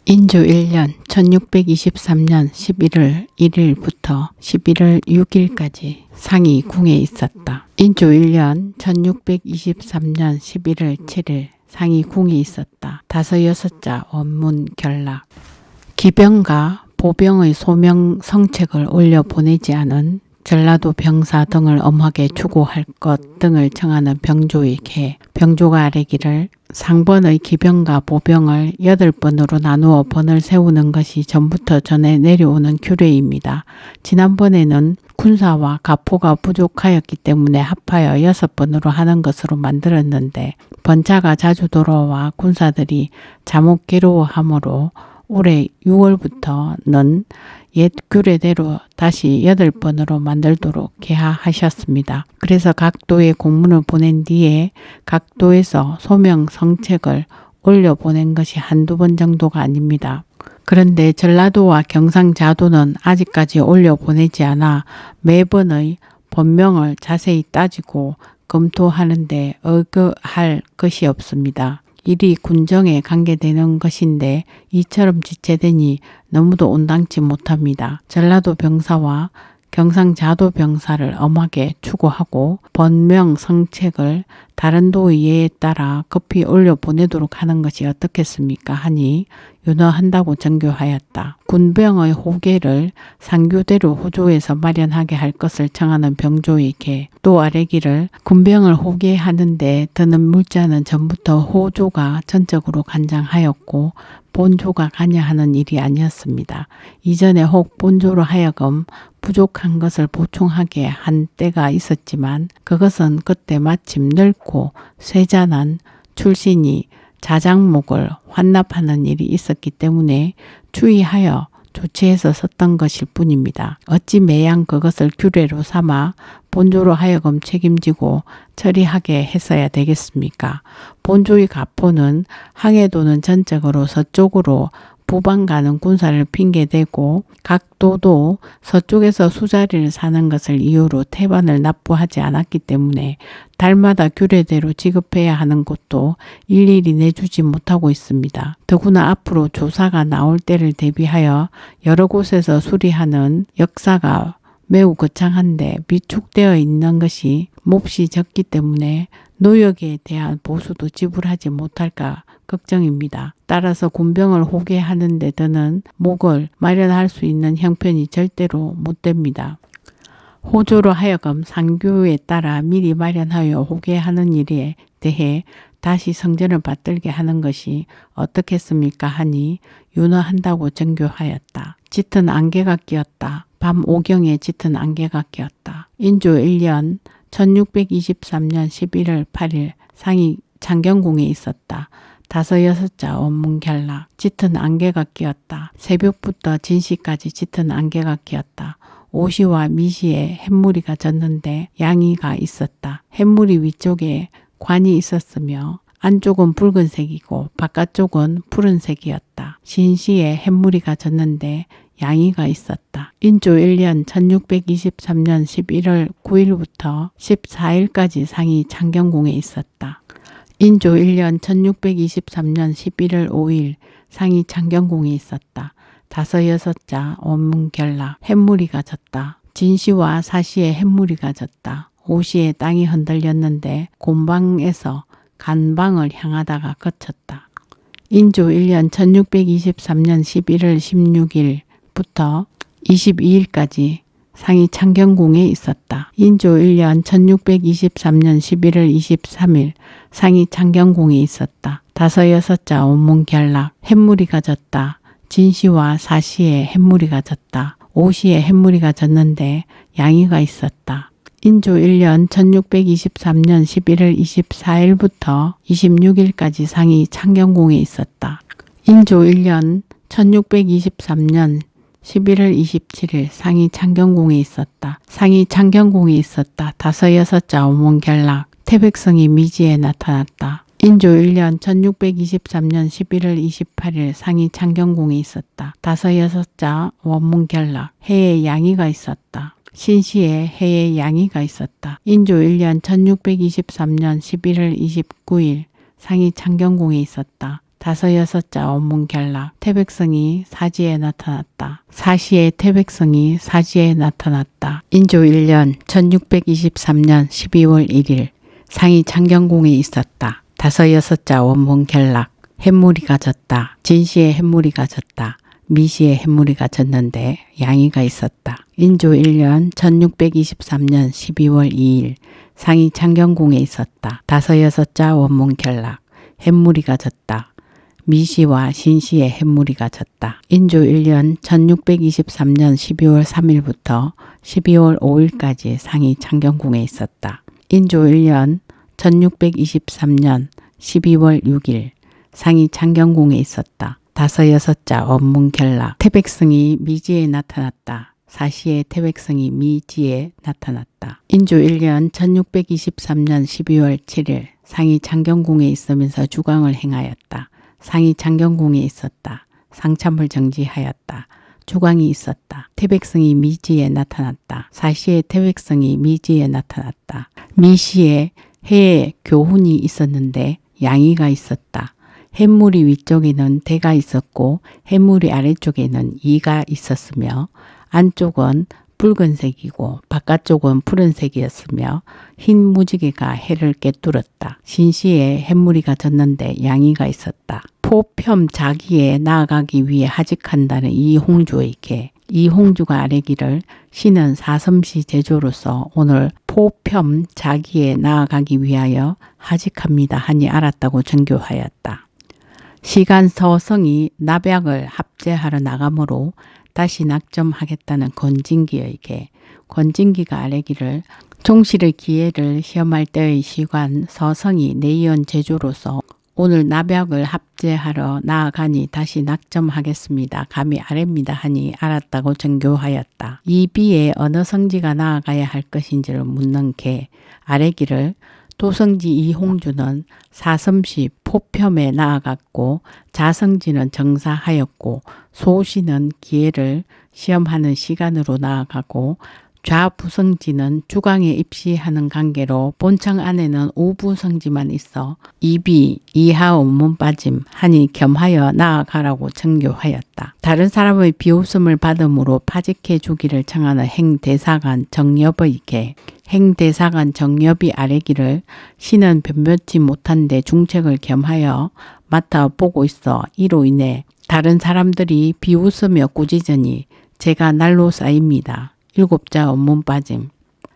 인조 1년 1623년 11월 1일부터 11월 6일까지 상이 궁에 있었다. 인조 1년 1623년 11월 7일 상이 궁에 있었다. 5-6자 원문 결락. 기병과 보병의 소명 성책을 올려 보내지 않은 전라도 병사 등을 엄하게 추구할 것 등을 청하는 병조의 계. 병조가 아뢰기를 상번의 기병과 보병을 8번으로 나누어 번을 세우는 것이 전부터 전해 내려오는 규례입니다. 지난번에는 군사와 가포가 부족하였기 때문에 합하여 6번으로 하는 것으로 만들었는데 번차가 자주 돌아와 군사들이 자목 괴로워하므로 올해 6월부터는 옛 규례대로 다시 8번으로 만들도록 개하하셨습니다. 그래서 각 도에 공문을 보낸 뒤에 각 도에서 소명 성책을 올려보낸 것이 한두 번 정도가 아닙니다. 그런데 전라도와 경상자도는 아직까지 올려보내지 않아 매번의 번명을 자세히 따지고 검토하는데 의거할 것이 없습니다. 일이 군정에 관계되는 것인데 이처럼 지체되니 너무도 온당치 못합니다. 전라도 병사와 경상자도 병사를 엄하게 추구하고 번명 성책을 다른 도의 예에 따라 급히 올려보내도록 하는 것이 어떻겠습니까 하니 윤허한다고 정교하였다. 군병의 호계를 상규대로 호조에서 마련하게 할 것을 청하는 병조에게 또 아뢰기를 군병을 호계하는데 드는 물자는 전부터 호조가 전적으로 간장하였고 본조가 관여하는 일이 아니었습니다. 이전에 혹 본조로 하여금 부족한 것을 보충하게 한 때가 있었지만 그것은 그때 마침 늙고 쇠잔한 출신이 자장목을 환납하는 일이 있었기 때문에 주의하여 조치해서 썼던 것일 뿐입니다. 어찌 매양 그것을 규례로 삼아 본조로 하여금 책임지고 처리하게 했어야 되겠습니까? 본조의 가포는 항해도는 전적으로 서쪽으로 부방 가는 군사를 핑계대고 각 도도 서쪽에서 수자리를 사는 것을 이유로 태반을 납부하지 않았기 때문에 달마다 규례대로 지급해야 하는 곳도 일일이 내주지 못하고 있습니다. 더구나 앞으로 조사가 나올 때를 대비하여 여러 곳에서 수리하는 역사가 매우 거창한데 비축되어 있는 것이 몹시 적기 때문에 노역에 대한 보수도 지불하지 못할까 걱정입니다. 따라서 군병을 호계하는 데 드는 목을 마련할 수 있는 형편이 절대로 못 됩니다. 호조로 하여금 상규에 따라 미리 마련하여 호계하는 일에 대해 다시 성전을 받들게 하는 것이 어떻겠습니까 하니 윤허한다고 정교하였다. 짙은 안개가 끼었다. 밤 오경에 짙은 안개가 끼었다. 인조 1년 1623년 11월 8일 상이 창경궁에 있었다. 5-6자 원문 결락. 짙은 안개가 끼었다. 새벽부터 진시까지 짙은 안개가 끼었다. 오시와 미시에 햇무리가 졌는데 양이가 있었다. 햇무리 위쪽에 관이 있었으며 안쪽은 붉은색이고 바깥쪽은 푸른색이었다. 신시에 햇무리가 졌는데 양이가 있었다. 인조 1년 1623년 11월 9일부터 14일까지 상이 창경궁에 있었다. 인조 1년 1623년 11월 5일 상이 창경궁에 있었다. 5-6자 원문 결락. 햇무리가 졌다. 진시와 사시에 햇무리가 졌다. 오시에 땅이 흔들렸는데 곤방에서 간방을 향하다가 거쳤다. 인조 1년 1623년 11월 16일부터 22일까지 상이 창경궁에 있었다. 인조 1년 1623년 11월 23일 상이 창경궁에 있었다. 5-6자 원문 결락. 햇무리가 졌다. 진시와 사시에 햇무리가 졌다. 오시에 햇무리가 졌는데 양이가 있었다. 인조 1년 1623년 11월 24일부터 26일까지 상이 창경궁에 있었다. 인조 1년 1623년 11월 27일 상이 창경궁에 있었다. 상이 창경궁에 있었다. 5-6자 원문 결락. 태백성이 미지에 나타났다. 인조 1년 1623년 11월 28일 상이 창경궁에 있었다. 5-6자 원문 결락. 해에 양이가 있었다. 신시에 해에 양이가 있었다. 인조 1년 1623년 11월 29일 상이 창경궁에 있었다. 다섯 여섯자 원문결락. 태백성이 사지에 나타났다. 사시의 태백성이 사지에 나타났다. 인조 1년 1623년 12월 1일 상이 창경궁에 있었다. 다섯 여섯자 원문결락. 햇무리가 졌다. 진시의 햇무리가 졌다. 미시의 햇무리가 졌는데 양이가 있었다. 인조 1년 1623년 12월 2일 상이 창경궁에 있었다. 다섯 여섯자 원문결락. 햇무리가 졌다. 미시와 신시의 햇무리가 졌다. 인조 1년 1623년 12월 3일부터 12월 5일까지 상이 창경궁에 있었다. 인조 1년 1623년 12월 6일 상이 창경궁에 있었다. 다섯 여섯자 원문결락. 태백성이 미지에 나타났다. 사시의 태백성이 미지에 나타났다. 인조 1년 1623년 12월 7일 상이 창경궁에 있으면서 주광을 행하였다. 상이 창경궁에 있었다. 상참을 정지하였다. 주광이 있었다. 태백성이 미지에 나타났다. 사시의 태백성이 미지에 나타났다. 미시에 해에 교훈이 있었는데 양이가 있었다. 햇무리 위쪽에는 대가 있었고 햇무리 아래쪽에는 이가 있었으며 안쪽은 붉은색이고 바깥쪽은 푸른색이었으며 흰 무지개가 해를 꿰뚫었다. 신시에 햇무리가 졌는데 양이가 있었다. 포편 자기에 나아가기 위해 하직한다는 이홍주에게 이홍주가 아뢰기를 신은 사섬시 제조로서 오늘 포편 자기에 나아가기 위하여 하직합니다 하니 알았다고 전교하였다. 시간 서성이 나벽을 합제하러 나가므로 다시 낙점하겠다는 권진기에게 권진기가 아뢰기를 종실의 기회를 시험할 때의 시간 서성이 내연 제조로서 오늘 나벽을 합제하러 나아가니 다시 낙점하겠습니다. 감히 아뢰입니다 하니 알았다고 전교하였다. 이 비에 어느 성지가 나아가야 할 것인지를 묻는 게 아뢰기를 도성지 이홍주는 사섬시 포편에 나아갔고 자성지는 정사하였고 소시는 기회를 시험하는 시간으로 나아가고 좌부성지는 주광에 입시하는 관계로 본청 안에는 우부성지만 있어 이비 이하 원문 빠짐 하니 겸하여 나아가라고 청교하였다. 다른 사람의 비웃음을 받음으로 파직해 주기를 청하는 행대사관 정엽의게 행대사관 정엽이 아뢰기를 신은 변변치 못한데 중책을 겸하여 맡아 보고 있어 이로 인해 다른 사람들이 비웃으며 꾸짖으니 제가 날로 쌓입니다. 일곱자 원문 빠짐.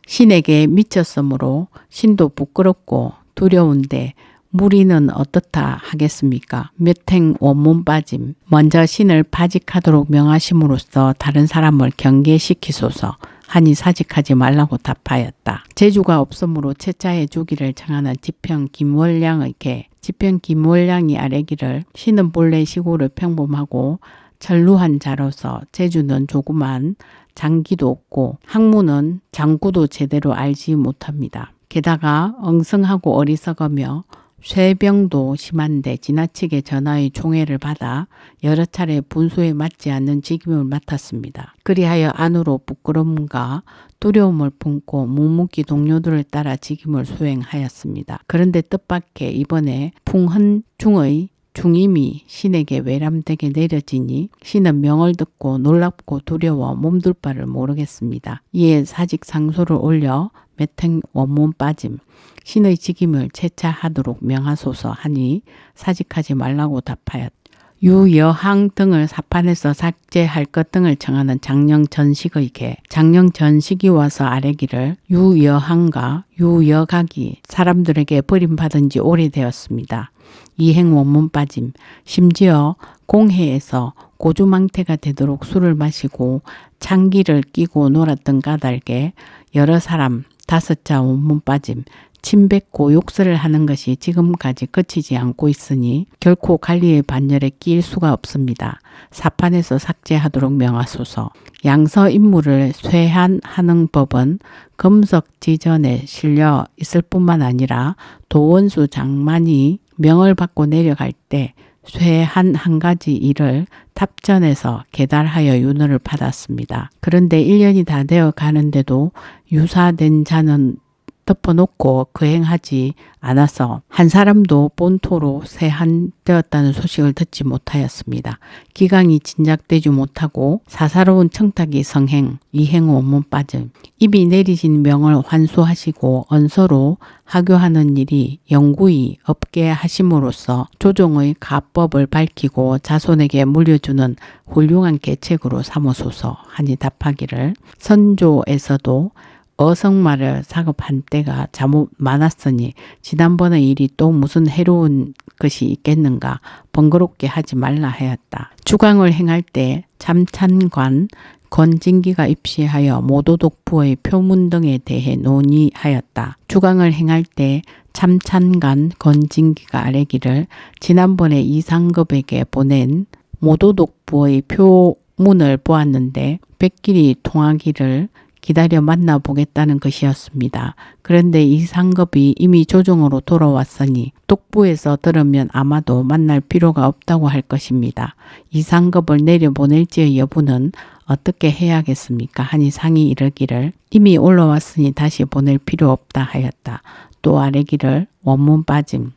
신에게 미쳤으므로 신도 부끄럽고 두려운데 무리는 어떻다 하겠습니까? 몇행 원문 빠짐. 먼저 신을 파직하도록 명하심으로써 다른 사람을 경계시키소서 하니 사직하지 말라고 답하였다. 재주가 없으므로 채차해 주기를 청하는 지평 김월량에게 지평 김월량이 아뢰기를 신은 본래 시골을 평범하고 천루한 자로서 재주는 조그만 장기도 없고 학문은 장구도 제대로 알지 못합니다. 게다가 엉성하고 어리석으며 쇠병도 심한데 지나치게 전하의 총애를 받아 여러 차례 분수에 맞지 않는 직임을 맡았습니다. 그리하여 안으로 부끄러움과 두려움을 품고 묵묵히 동료들을 따라 직임을 수행하였습니다. 그런데 뜻밖의 이번에 풍헌중의 중임이 신에게 외람되게 내려지니 신은 명을 듣고 놀랍고 두려워 몸둘 바를 모르겠습니다. 이에 사직 상소를 올려 몇행 원문 빠짐. 신의 직임을 채차하도록 명하소서 하니 사직하지 말라고 답하였다. 유여항 등을 사판에서 삭제할 것 등을 청하는 장령 전식의게 장령 전식이 와서 아뢰기를 유여항과 유여각이 사람들에게 버림받은 지 오래되었습니다. 이행 원문 빠짐. 심지어 공회에서 고주망태가 되도록 술을 마시고 창기를 끼고 놀았던 까닭에 여러 사람 다섯자 원문 빠짐. 침뱉고 욕설을 하는 것이 지금까지 그치지 않고 있으니 결코 관리의 반열에 끼일 수가 없습니다. 사판에서 삭제하도록 명하소서. 양서 인물을 쇠한하는 법은 금석지전에 실려 있을 뿐만 아니라 도원수 장만이 명을 받고 내려갈 때 쇠한 한 가지 일을 탑전에서 계달하여 윤허를 받았습니다. 그런데 1년이 다 되어 가는데도 유사된 자는 덮어놓고 거행하지 않아서 한 사람도 본토로 세한되었다는 소식을 듣지 못하였습니다. 기강이 진작되지 못하고 사사로운 청탁이 성행, 이행 원문 빠짐, 입이 내리신 명을 환수하시고 언서로 하교하는 일이 영구히 없게 하심으로써 조정의 가법을 밝히고 자손에게 물려주는 훌륭한 계책으로 삼으소서 하니 답하기를, 선조에서도 어성말을 사급한 때가 잘못 많았으니 지난번의 일이 또 무슨 해로운 것이 있겠는가, 번거롭게 하지 말라 하였다. 주강을 행할 때 참찬관 건진기가 입시하여 모도독부의 표문 등에 대해 논의하였다. 주강을 행할 때 참찬관 건진기가 아뢰기를, 지난번에 이상급에게 보낸 모도독부의 표문을 보았는데 백길이 통하기를 기다려 만나보겠다는 것이었습니다. 그런데 이상급이 이미 조정으로 돌아왔으니 독부에서 들으면 아마도 만날 필요가 없다고 할 것입니다. 이상급을 내려보낼지의 여부는 어떻게 해야겠습니까? 하니 상이 이르기를, 이미 올라왔으니 다시 보낼 필요 없다 하였다. 또 아뢰기를, 원문 빠짐.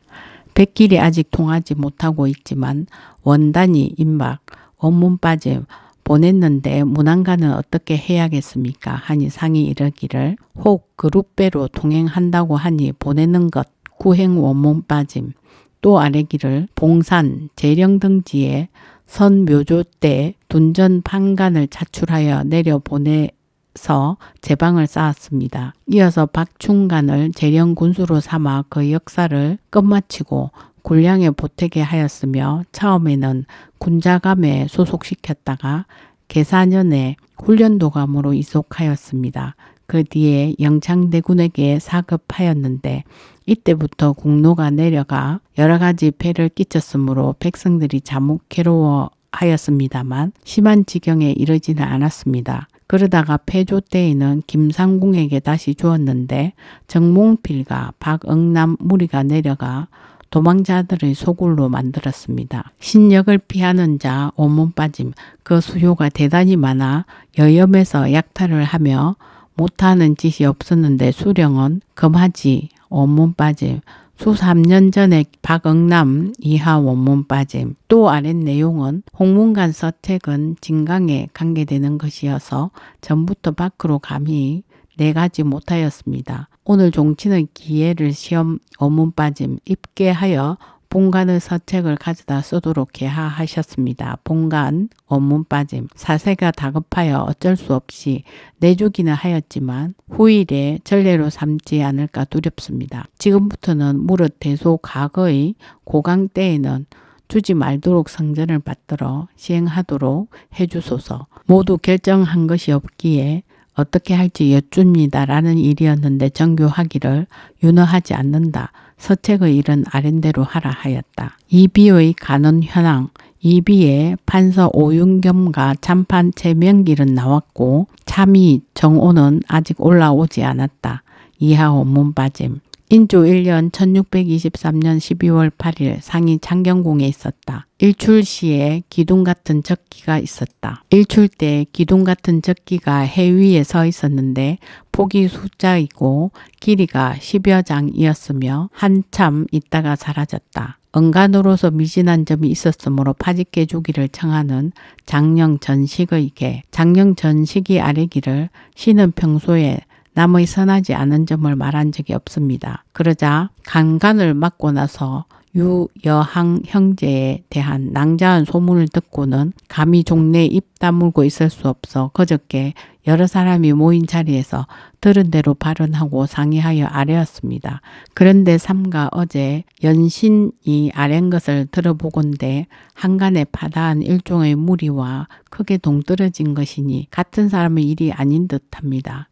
백길이 아직 통하지 못하고 있지만 원단이 임박, 원문 빠짐. 보냈는데 문안가는 어떻게 해야겠습니까? 하니 상이 이르기를, 혹 그룹배로 동행한다고 하니 보내는 것 구행 원문 빠짐. 또 아뢰기를, 봉산 재령 등지에 선묘조 때 둔전 판관을 차출하여 내려보내서 제방을 쌓았습니다. 이어서 박충관을 재령 군수로 삼아 그 역사를 끝마치고 군량에 보태게 하였으며, 처음에는 군자감에 소속시켰다가 계사년에 훈련도감으로 이속하였습니다. 그 뒤에 영창대군에게 사급하였는데 이때부터 국노가 내려가 여러 가지 폐를 끼쳤으므로 백성들이 잠못 괴로워하였습니다만 심한 지경에 이르지는 않았습니다. 그러다가 폐조 때에는 김상궁에게 다시 주었는데 정몽필과 박응남 무리가 내려가 도망자들의 소굴로 만들었습니다. 신역을 피하는 자 원문 빠짐. 그 수요가 대단히 많아 여염에서 약탈을 하며 못하는 짓이 없었는데 수령은 금하지 원문 빠짐. 수 3년 전에 박응남 이하 원문 빠짐. 또 아랫 내용은 홍문관 서택은 진강에 관계되는 것이어서 전부터 밖으로 감히 내가지 못하였습니다. 오늘 종친의 기회를 시험 원문 빠짐 입게하여 본관의 서책을 가져다 쓰도록 계하하셨습니다. 본관 원문 빠짐. 사세가 다급하여 어쩔 수 없이 내주기는 하였지만 후일에 전례로 삼지 않을까 두렵습니다. 지금부터는 무릇 대소 과거의 고강 때에는 주지 말도록 성전을 받들어 시행하도록 해주소서. 모두 결정한 것이 없기에 어떻게 할지 여쭙니다. 라는 일이었는데 정교하기를 윤허하지 않는다. 서책의 일은 아랜대로 하라 하였다. 이비의 간원 현황. 이비의 판서 오윤겸과 참판 최명길은 나왔고 참의 정오는 아직 올라오지 않았다. 이하 원문 빠짐. 인조 1년 1623년 12월 8일 상이 창경궁에 있었다. 일출시에 기둥 같은 적기가 있었다. 일출 때 기둥 같은 적기가 해 위에 서 있었는데 폭이 숫자이고 길이가 10여 장이었으며 한참 있다가 사라졌다. 언간으로서 미진한 점이 있었으므로 파직해 주기를 청하는 장령 전식에게 장령 전식이 아뢰기를, 신은 평소에 남의 선하지 않은 점을 말한 적이 없습니다. 그러자 간간을 맞고 나서 유여항 형제에 대한 낭자한 소문을 듣고는 감히 종래에 입 다물고 있을 수 없어 그저께 여러 사람이 모인 자리에서 들은 대로 발언하고 상의하여 아뢰었습니다. 그런데 삼가 어제 연신이 아랜 것을 들어보건대 한간에 파다한 일종의 무리와 크게 동떨어진 것이니 같은 사람의 일이 아닌 듯합니다.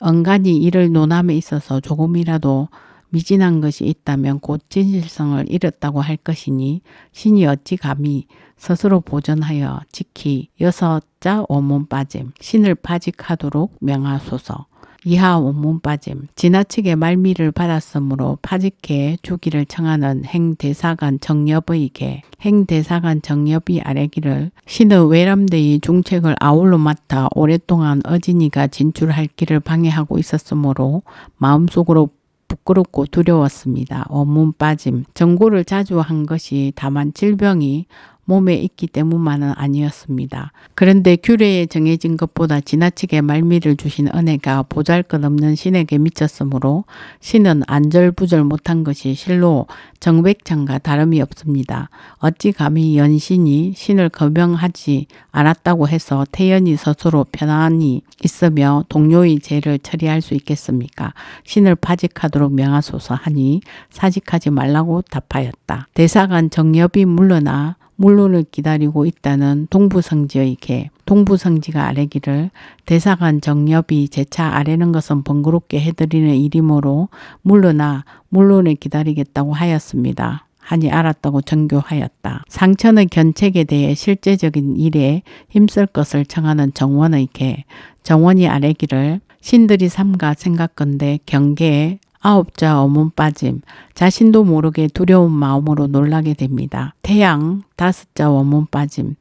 언간이 이를 논함에 있어서 조금이라도 미진한 것이 있다면 곧 진실성을 잃었다고 할 것이니 신이 어찌 감히 스스로 보전하여 지키 6자 원문 빠짐 신을 파직하도록 명하소서. 이하 원문 빠짐. 지나치게 말미를 받았으므로 파직해 주기를 청하는 행대사관 정엽의게 행대사관 정엽이 아뢰기를, 신의 외람되이 중책을 아울러 맡아 오랫동안 어진이가 진출할 길을 방해하고 있었으므로 마음속으로 부끄럽고 두려웠습니다. 원문 빠짐. 전고를 자주 한 것이 다만 질병이 몸에 있기 때문만은 아니었습니다. 그런데 규례에 정해진 것보다 지나치게 말미를 주신 은혜가 보잘것없는 신에게 미쳤으므로 신은 안절부절 못한 것이 실로 정백창과 다름이 없습니다. 어찌 감히 연신이 신을 거명하지 않았다고 해서 태연이 스스로 편안히 있으며 동료의 죄를 처리할 수 있겠습니까? 신을 파직하도록 명하소서 하니 사직하지 말라고 답하였다. 대사관 정엽이 물러나 물론을 기다리고 있다는 동부성지의 개, 동부성지가 아뢰기를 대사관 정엽이 재차 아뢰는 것은 번거롭게 해드리는 일이므로 물러나 물론을 기다리겠다고 하였습니다. 하니 알았다고 전교하였다. 상천의 견책에 대해 실제적인 일에 힘쓸 것을 청하는 정원의 개, 정원이 아뢰기를 신들이 삼가 생각건대 경계에 9자 어문 빠짐, 자신도 모르게 두려운 마음으로 놀라게 됩니다. 태양 5자 원문 빠짐,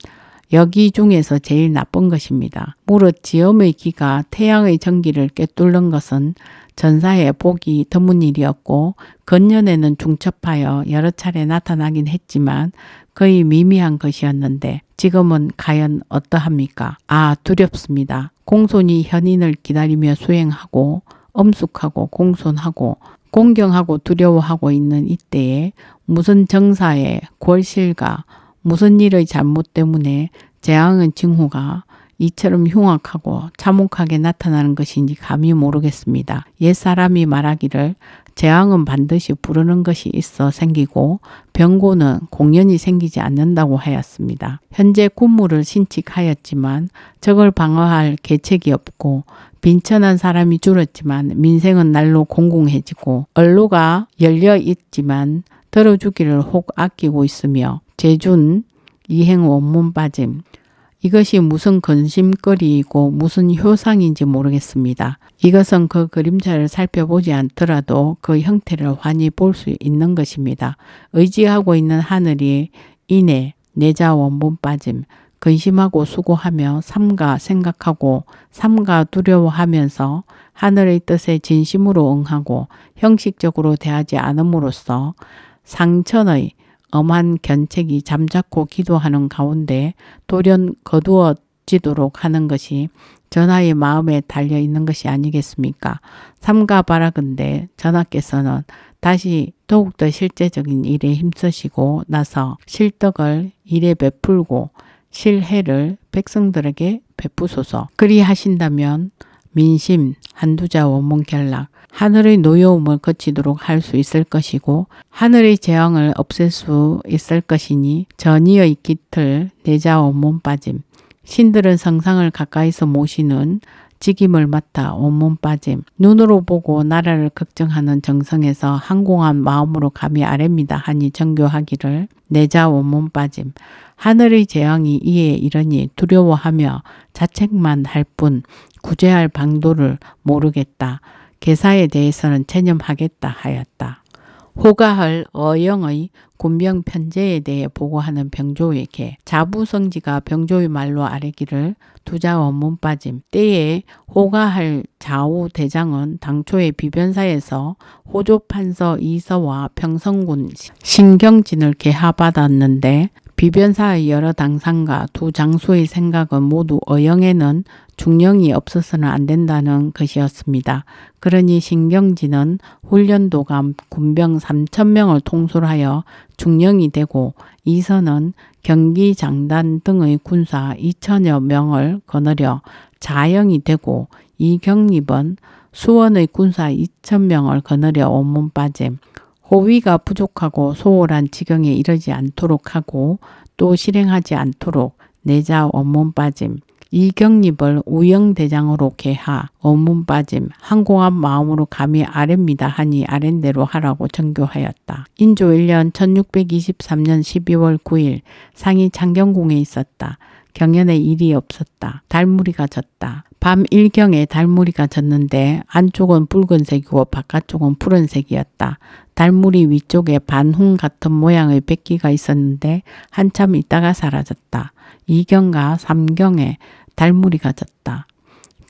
여기 중에서 제일 나쁜 것입니다. 무릇 지엄의 기가 태양의 전기를 꿰뚫는 것은 전사의 보기 드문 일이었고 건년에는 중첩하여 여러 차례 나타나긴 했지만 거의 미미한 것이었는데 지금은 과연 어떠합니까? 두렵습니다. 공손히 현인을 기다리며 수행하고 엄숙하고 공손하고 공경하고 두려워하고 있는 이때에 무슨 정사의 골실과 무슨 일의 잘못 때문에 재앙의 징후가 이처럼 흉악하고 참혹하게 나타나는 것인지 감히 모르겠습니다. 옛사람이 말하기를 재앙은 반드시 부르는 것이 있어 생기고 병고는 공연히 생기지 않는다고 하였습니다. 현재 군무를 신칙하였지만 저걸 방어할 계책이 없고 빈천한 사람이 줄었지만 민생은 날로 공공해지고 언로가 열려 있지만 들어주기를 혹 아끼고 있으며 제준 이행 원문 빠짐. 이것이 무슨 근심거리이고 무슨 효상인지 모르겠습니다. 이것은 그 그림자를 살펴보지 않더라도 그 형태를 환히 볼 수 있는 것입니다. 의지하고 있는 하늘이 이내 내자 원문 빠짐. 근심하고 수고하며 삼가 생각하고 삼가 두려워하면서 하늘의 뜻에 진심으로 응하고 형식적으로 대하지 않음으로써 상천의 엄한 견책이 잠자코 기도하는 가운데 돌연 거두어지도록 하는 것이 전하의 마음에 달려 있는 것이 아니겠습니까? 삼가 바라건대 전하께서는 다시 더욱더 실제적인 일에 힘쓰시고 나서 실덕을 일에 베풀고 실해를 백성들에게 베푸소서. 그리 하신다면 민심 한두자 원문 결락 하늘의 노여움을 거치도록 할 수 있을 것이고 하늘의 재앙을 없앨 수 있을 것이니 전이의 깃틀 내자 원문 빠짐. 신들은 성상을 가까이서 모시는 직임을 맡아 원문 빠짐. 눈으로 보고 나라를 걱정하는 정성에서 항공한 마음으로 감히 아뢰입니다 하니 정교하기를 내자 원문 빠짐. 하늘의 재앙이 이에 이르니 두려워하며 자책만 할 뿐 구제할 방도를 모르겠다. 계사에 대해서는 체념하겠다 하였다. 호가할 어영의 군병 편제에 대해 보고하는 병조에게 자부성지가 병조의 말로 아뢰기를 두자 원문 빠짐. 때에 호가할 좌우 대장은 당초에 비변사에서 호조판서 이서와 평성군 신경진을 계하받았는데 비변사의 여러 당상과 두 장수의 생각은 모두 어영에는 중령이 없어서는 안 된다는 것이었습니다. 그러니 신경진은 훈련도감 군병 3,000명을 통솔하여 중령이 되고 이서는 경기장단 등의 군사 2,000여 명을 거느려 자영이 되고 이경립은 수원의 군사 2,000명을 거느려 원문 빠짐. 호위가 부족하고 소홀한 지경에 이르지 않도록 하고 또 실행하지 않도록 내자 원문 빠짐. 이경립을 우영대장으로 계하 원문 빠짐. 항공한 마음으로 감히 아뢰입니다 하니 아랜대로 하라고 정교하였다. 인조 1년 1623년 12월 9일 상이 창경궁에 있었다. 경연에 일이 없었다. 달무리가 졌다. 밤 1경에 달무리가 졌는데 안쪽은 붉은색이고 바깥쪽은 푸른색이었다. 달무리 위쪽에 반홍 같은 모양의 백기가 있었는데 한참 있다가 사라졌다. 2경과 3경에 달무리가 졌다.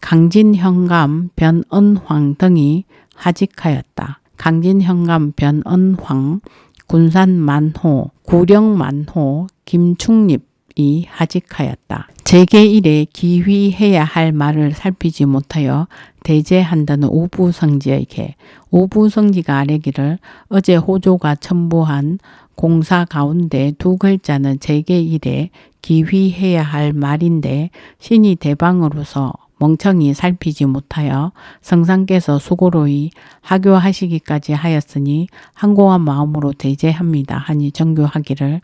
강진, 현감, 변은황 등이 하직하였다. 강진 현감 변언황, 군산 만호, 구령 만호, 김충립이 하직하였다. 재계 이래 기휘해야 할 말을 살피지 못하여 대제한다는 우부성지에게 우부성지가 아뢰기를 어제 호조가 첨부한 공사 가운데 두 글자는 재계 이래 기휘해야 할 말인데 신이 대방으로서 멍청이 살피지 못하여 성상께서 수고로이 하교하시기까지 하였으니 항공한 마음으로 대제합니다 하니 정교하기를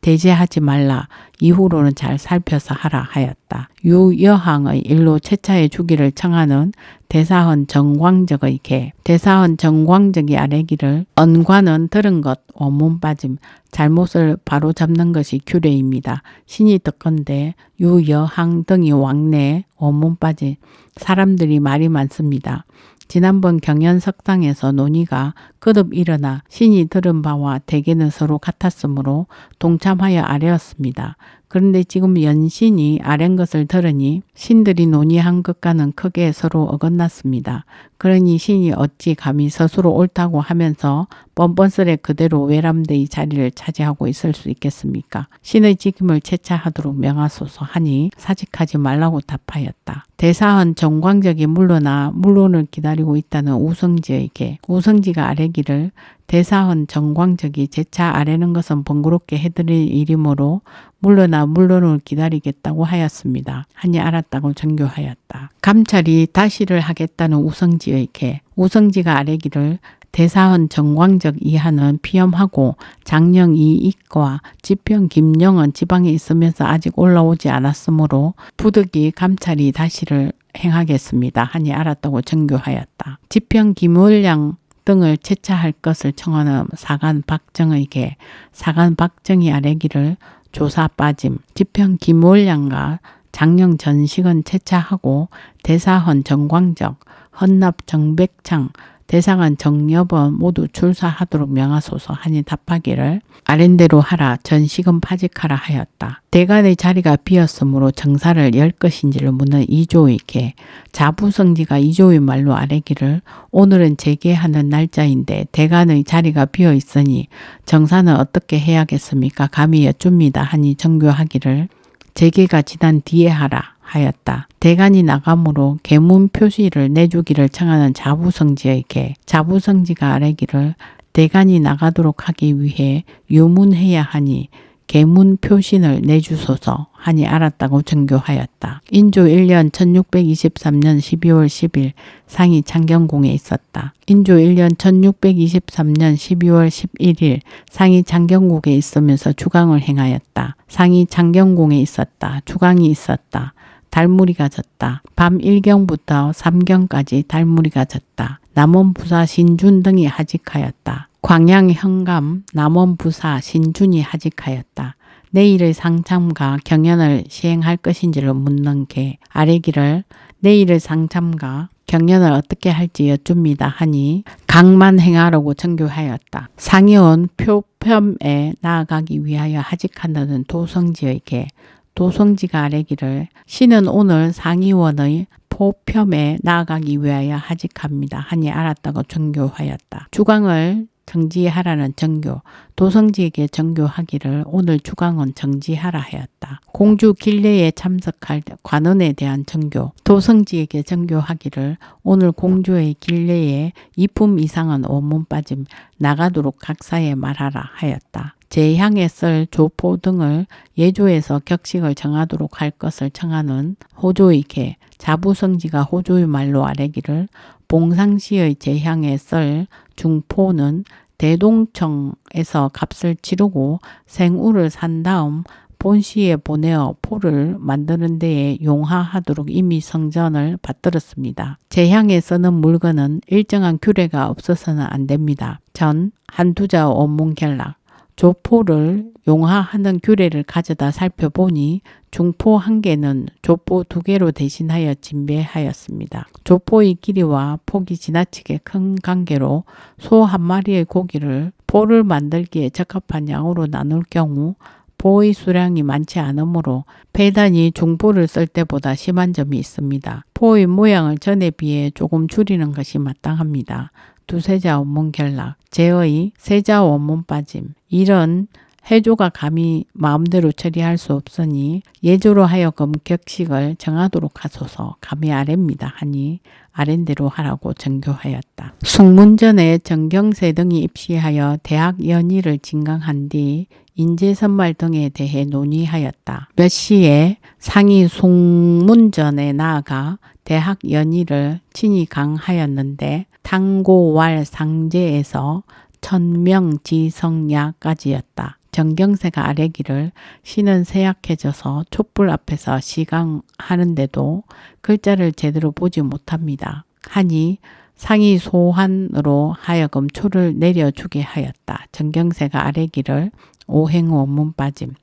대제하지 말라. 이후로는 잘 살펴서 하라 하였다. 유여항의 일로 채차해 주기를 청하는 대사헌 정광적의 개. 대사헌 정광적이 아뢰기를 언관은 들은 것 원문 빠짐. 잘못을 바로잡는 것이 규례입니다. 신이 듣건대 유여항 등이 왕래 원문 빠짐. 사람들이 말이 많습니다. 지난번 경연석상에서 논의가 거듭 일어나 신이 들은 바와 대개는 서로 같았으므로 동참하여 아뢰었습니다. 그런데 지금 연신이 아랜 것을 들으니 신들이 논의한 것과는 크게 서로 어긋났습니다. 그러니 신이 어찌 감히 스스로 옳다고 하면서 뻔뻔스레 그대로 외람되이 자리를 차지하고 있을 수 있겠습니까? 신의 직임을 채차하도록 명하소서 하니 사직하지 말라고 답하였다. 대사헌 정광적이 물러나 물론을 기다리고 있다는 우성지에게 우성지가 아뢰기를 대사헌 정광적이 재차 아뢰는 것은 번거롭게 해드릴 일이므로 물러나 물론을 기다리겠다고 하였습니다. 하니 알았다고 정교하였다. 감찰이 다시를 하겠다는 우성지에게 우성지가 아뢰기를 대사헌 정광적 이하는 피엄하고 장령 이익과 지평 김영은 지방에 있으면서 아직 올라오지 않았으므로 부득이 감찰이 다시를 행하겠습니다. 하니 알았다고 정교하였다. 지평 김월량 등을 채차할 것을 청하는 사간 박정에게 사간 박정이 아뢰기를 조사 빠짐. 지평 김월량과 장령 전식은 채차하고 대사헌 정광적, 헌납 정백창, 대사관 정여번 모두 출사하도록 명하소서 하니 답하기를 아랜대로 하라 전식은 파직하라 하였다. 대간의 자리가 비었으므로 정사를 열 것인지를 묻는 이조에게 자부성지가 이조의 말로 아뢰기를 오늘은 재개하는 날짜인데 대간의 자리가 비어 있으니 정사는 어떻게 해야겠습니까? 감히 여쭙니다 하니 정교하기를 재개가 지난 뒤에 하라 하였다. 대간이 나감으로 계문 표시를 내주기를 청하는 자부성지에게 자부성지가 아뢰기를 대간이 나가도록 하기 위해 유문해야 하니 계문 표신을 내주소서 하니 알았다고 정교하였다. 인조 1년 1623년 12월 10일 상이 창경궁에 있었다. 인조 1년 1623년 12월 11일 상이 창경궁에 있으면서 주강을 행하였다. 상이 창경궁에 있었다. 주강이 있었다. 달무리가 졌다. 밤 1경부터 3경까지 달무리가 졌다. 남원부사 신준 등이 하직하였다. 광양 현감 남원부사 신준이 하직하였다. 내일의 상참과 경연을 시행할 것인지를 묻는 게 아뢰기를 내일의 상참과 경연을 어떻게 할지 여쭙니다 하니 강만 행하라고 정교하였다. 상의원 표편에 나아가기 위하여 하직한다는 도성지에게 도성지가 아뢰기를 신은 오늘 상의원의 포편에 나아가기 위하여 하직합니다 하니 알았다고 정교하였다. 주강을 정지하라는 정교, 도성지에게 정교하기를 오늘 주강은 정지하라 하였다. 공주 길례에 참석할 관원에 대한 정교, 도성지에게 정교하기를 오늘 공주의 길례에 2품 이상은 원문 빠짐 나가도록 각사에 말하라 하였다. 제향에 쓸 조포 등을 예조에서 격식을 정하도록 할 것을 청하는 호조에게 자부성지가 호조의 말로 아뢰기를 봉상시의 제향에 쓸 중포는 대동청에서 값을 치르고 생우를 산 다음 본시에 보내어 포를 만드는 데에 용하하도록 이미 성전을 받들었습니다. 제향에 쓰는 물건은 일정한 규례가 없어서는 안 됩니다. 전 한두자 원문결락 조포를 용하하는 규례를 가져다 살펴보니 중포 1개는 조포 2개로 대신하여 진배하였습니다. 조포의 길이와 폭이 지나치게 큰 관계로 소 1마리의 고기를 포를 만들기에 적합한 양으로 나눌 경우 포의 수량이 많지 않으므로 폐단이 중포를 쓸 때보다 심한 점이 있습니다. 포의 모양을 전에 비해 조금 줄이는 것이 마땅합니다. 두세자 원문 결락, 제의 세자 원문 빠짐. 이런 해조가 감히 마음대로 처리할 수 없으니 예조로 하여금 격식을 정하도록 하소서. 감히 아래입니다 하니 아랜대로 하라고 정교하였다. 숙문전에 정경세 등이 입시하여 대학 연의를 진강한 뒤 인재선발 등에 대해 논의하였다. 몇 시에 상이 숙문전에 나아가 대학 연의를 친히 강하였는데 탕고왈 상제에서 천명지성야까지였다. 정경세가 아뢰기를 시는 세약해져서 촛불 앞에서 시강하는데도 글자를 제대로 보지 못합니다. 하니 상이 소환으로 하여금 초를 내려주게 하였다. 정경세가 아뢰기를 오행원문 빠짐.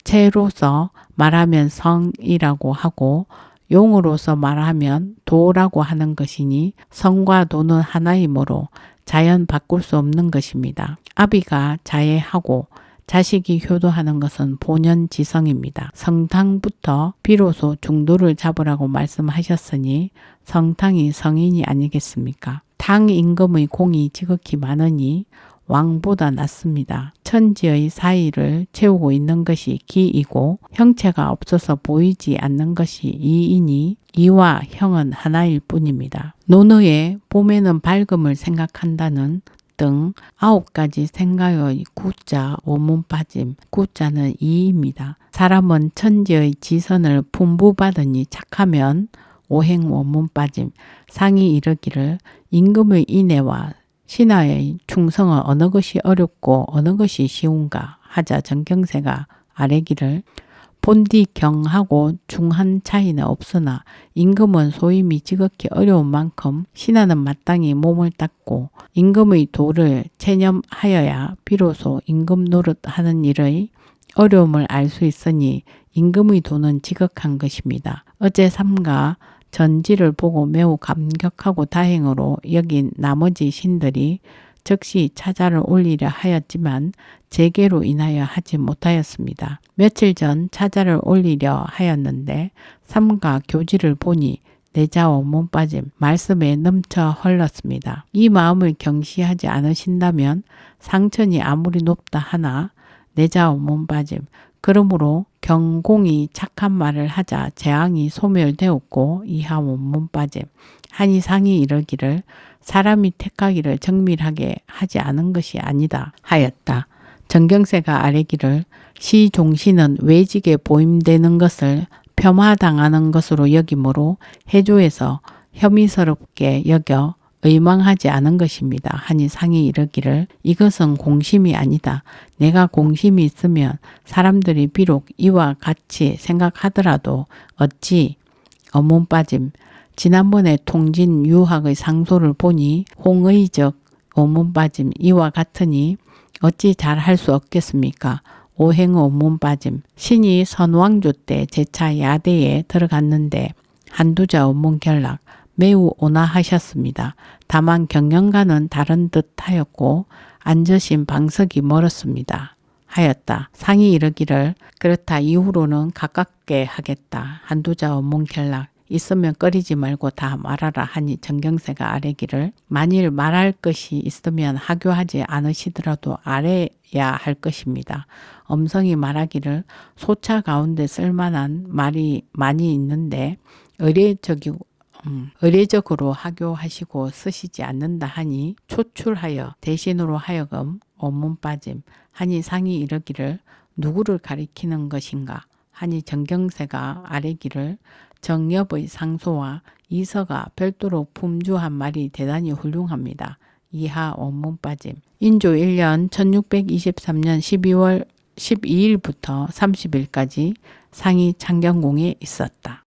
체로서 말하면 성이라고 하고 용으로서 말하면 도라고 하는 것이니 성과 도는 하나이므로 자연 바꿀 수 없는 것입니다. 아비가 자해하고 자식이 효도하는 것은 본연지성입니다. 성탕부터 비로소 중도를 잡으라고 말씀하셨으니 성탕이 성인이 아니겠습니까? 탕 임금의 공이 지극히 많으니 왕보다 낫습니다. 천지의 사이를 채우고 있는 것이 기이고 형체가 없어서 보이지 않는 것이 이이니 이와 형은 하나일 뿐입니다. 논어에 봄에는 밝음을 생각한다는 등 9가지 생가의 구자 원문 빠짐. 구자는 이입니다. 사람은 천지의 지선을 풍부받으니 착하면 오행 원문 빠짐. 상이 이르기를 임금의 인애와 신하의 충성은 어느 것이 어렵고 어느 것이 쉬운가 하자 정경세가 아뢰기를 본디 경하고 중한 차이는 없으나 임금은 소임이 지극히 어려운 만큼 신하는 마땅히 몸을 닦고 임금의 도를 체념하여야 비로소 임금 노릇하는 일의 어려움을 알 수 있으니 임금의 도는 지극한 것입니다. 어제 삼가 전지를 보고 매우 감격하고 다행으로 여긴 나머지 신들이 즉시 차자를 올리려 하였지만 재계로 인하여 하지 못하였습니다. 며칠 전 차자를 올리려 하였는데 삼가 교지를 보니 내자 원문 빠짐 말씀에 넘쳐 흘렀습니다. 이 마음을 경시하지 않으신다면 상천이 아무리 높다 하나 내자 원문 빠짐 그러므로 경공이 착한 말을 하자 재앙이 소멸되었고 이하 원문 빠짐 하니 상이 이르기를 사람이 택하기를 정밀하게 하지 않은 것이 아니다 하였다. 정경세가 아뢰기를 시종시는 외직에 보임되는 것을 폄하당하는 것으로 여기므로 해조에서 혐의스럽게 여겨 의망하지 않은 것입니다. 하니 상이 이르기를 이것은 공심이 아니다. 내가 공심이 있으면 사람들이 비록 이와 같이 생각하더라도 어찌 어문 빠짐 지난번에 통진 유학의 상소를 보니 홍의적 어문 빠짐 이와 같으니 어찌 잘할 수 없겠습니까? 오행 어문 빠짐 신이 선왕조 때 제차 야대에 들어갔는데 한두자 어문 결락 매우 온화하셨습니다. 다만 경영과는 다른 듯 하였고 앉으신 방석이 멀었습니다. 하였다. 상이 이르기를 그렇다 이후로는 가깝게 하겠다. 한두자 원문 결락 있으면 꺼리지 말고 다 말하라 하니 정경세가 아뢰기를 만일 말할 것이 있으면 하교하지 않으시더라도 아뢰야 할 것입니다. 엄성이 말하기를 소차 가운데 쓸만한 말이 많이 있는데 의례적으로 하교하시고 쓰시지 않는다 하니 초출하여 대신으로 하여금 원문 빠짐 하니 상이 이르기를 누구를 가리키는 것인가 하니 정경세가 아뢰기를 정엽의 상소와 이서가 별도로 품주한 말이 대단히 훌륭합니다. 이하 원문 빠짐 인조 1년 1623년 12월 12일부터 30일까지 상이 창경궁에 있었다.